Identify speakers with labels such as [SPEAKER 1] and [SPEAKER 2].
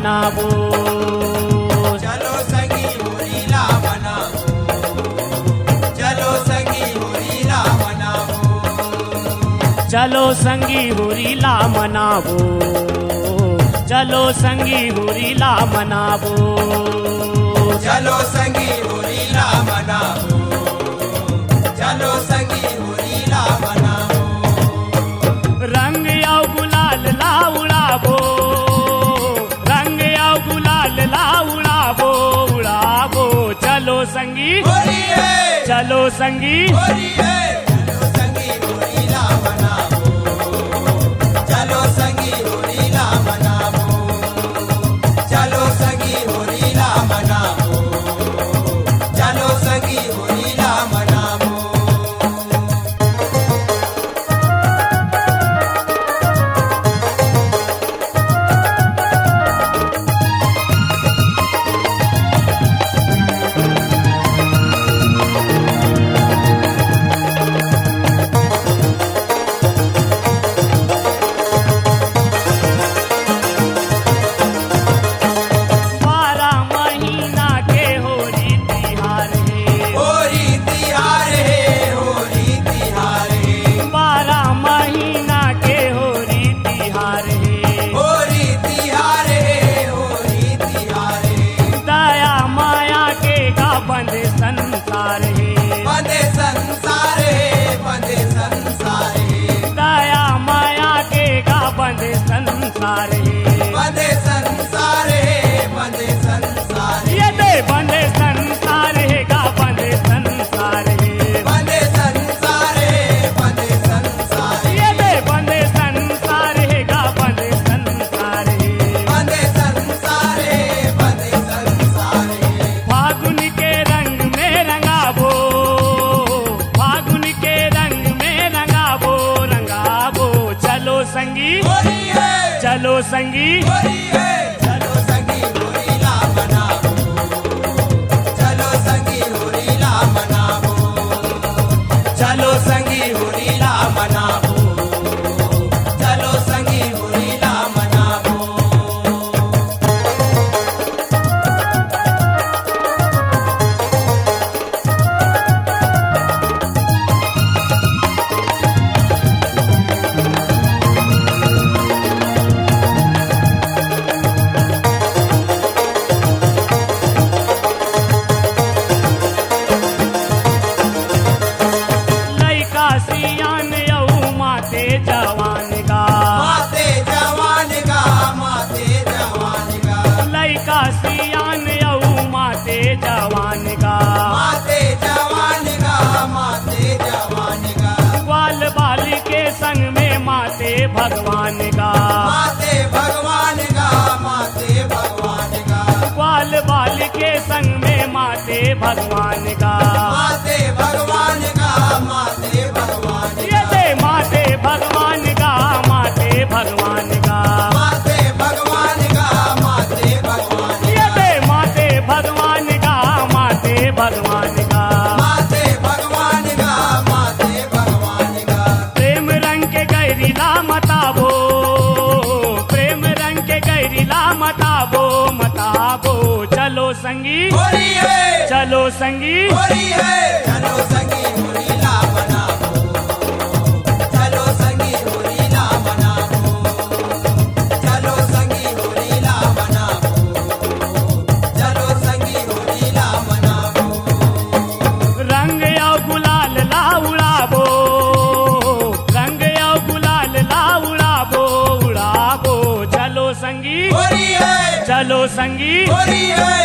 [SPEAKER 1] मनावो।
[SPEAKER 2] चलो संगी होरीला मनावो, चलो संगी होरीला मनावो,
[SPEAKER 1] चलो संगी होरीला मनावो, चलो संगी होरीला मनावो,
[SPEAKER 2] चलो संगी होरीला मनावो, चलो संगी होरीला मनावो।
[SPEAKER 1] रंग आओ गुलाल ला उड़ावो, रंग आओ गुलाल ला उड़ावो, उड़ावो। चलो संगी
[SPEAKER 2] होरी है,
[SPEAKER 1] चलो संगी
[SPEAKER 2] होरी है, चलो संगी होरीला मनावो, चलो संगी होरीला मनावो, चलो संगी होरीला मनावो, चलो संगी होरीला मनावो।
[SPEAKER 1] संसार है
[SPEAKER 2] बंदे संसार है, बंदे संसार है,
[SPEAKER 1] दया माया के गा बंदे संसार है,
[SPEAKER 2] बंदे संसार है, बंदे संसार है,
[SPEAKER 1] ये दे बंदे संसार है गा बंदे संसार है,
[SPEAKER 2] बंदे संसार है, बंदे संसार है,
[SPEAKER 1] ये दे बंदे संसार है गा बंदे संसार है,
[SPEAKER 2] बंदे संसार है, बंदे संसार है।
[SPEAKER 1] फागुन के रंग में रंगावो, फागुन के रंग में रंगावो, रंगावो। चलो संगी
[SPEAKER 2] होरी है,
[SPEAKER 1] चलो संगी
[SPEAKER 2] होरी है, चलो संगी होरीला मनावो, चलो संगी होरीला मनावो, चलो संगी होरीला मनावो, चलो संगी होरीला मनावो।
[SPEAKER 1] लइका सियान यऊ माते जवान गा,
[SPEAKER 2] माते जवान गा, माते जवान गा,
[SPEAKER 1] लइका सियान यऊ माते जवान गा,
[SPEAKER 2] माते जवान गा, माते जवान गा,
[SPEAKER 1] ग्वाल बाल के संग में माते भगवान गा,
[SPEAKER 2] माते भगवान गा, माते भगवान गा,
[SPEAKER 1] ग्वाल बाल के संग में माते भगवान गा,
[SPEAKER 2] माते भगवान गा, माते भगवान
[SPEAKER 1] ये दे माते भगवान गा, माते भगवान गा,
[SPEAKER 2] माते भगवान गा, माते भगवान
[SPEAKER 1] ये दे माते भगवान गा, माते भगवान गा।
[SPEAKER 2] माते भगवान गा, माते भगवान गा।
[SPEAKER 1] प्रेम रंग के गैरीला मताबो, प्रेम रंग के गैरीला मताबो, मताबो। चलो संगी
[SPEAKER 2] होरी है,
[SPEAKER 1] चलो संगी
[SPEAKER 2] होरी है, चलो संगी होरीला मनावो, चलो संगी होरीला मनावो, चलो संगी होरीला मनावो, चलो संगी होरीला मनावो।
[SPEAKER 1] रंग आओ गुलाल ला उड़ावो, रंग आओ गुलाल ला उड़ावो, उड़ावो। चलो संगी
[SPEAKER 2] होरी है,
[SPEAKER 1] चलो संगी
[SPEAKER 2] होरी है,